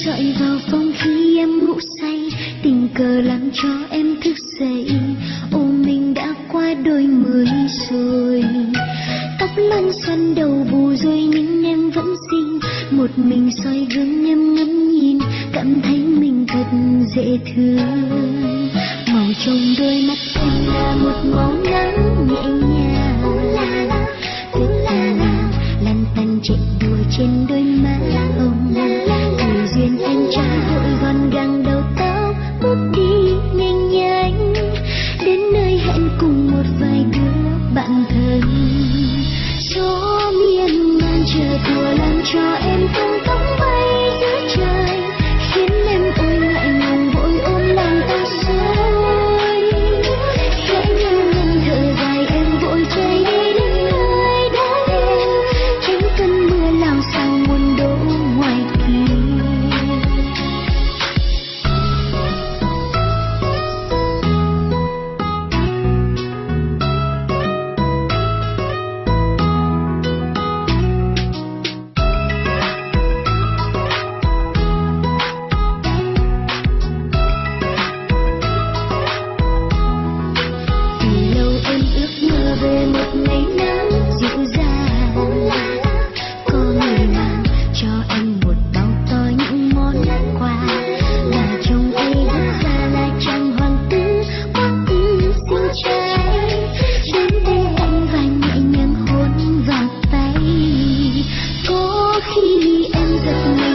Dọi vào phòng khi em ngủ say, tình cờ làm cho em thức dậy. Ô mình đã qua đôi mươi rồi, tóc lăn xoăn đầu bù rồi nhưng em vẫn xinh. Một mình soi gương em ngắm nhìn, cảm thấy mình thật dễ thương. Màu trong đôi mắt em là một màu nắng nhẹ nhàng, lăn tăn chạy đùa trên đôi má hồng. Duyên anh chẳng vội gọn gàng đầu tóc bước đi nhanh nhanh đến nơi hẹn cùng một vài đứa bạn thân. Gió miên man chờ thùa làm cho em tung cánh bay giữa trời, khiến em ôi ngại ngùng vội ôm lòng ta rồi. Khẽ nghiêng ngân thở dài em vội chạy đi đến nơi đã em, tránh cơn mưa lao sang muôn đổ ngoài kia. Về một ngày nắng dịu dàng, có người mang cho anh một bao to những món quà. Là chồng ấy rất già, là chàng hoàng tử quá xinh trai. Đến đây anh và nhẹ nhàng hôn vào tay, có khi em giật mình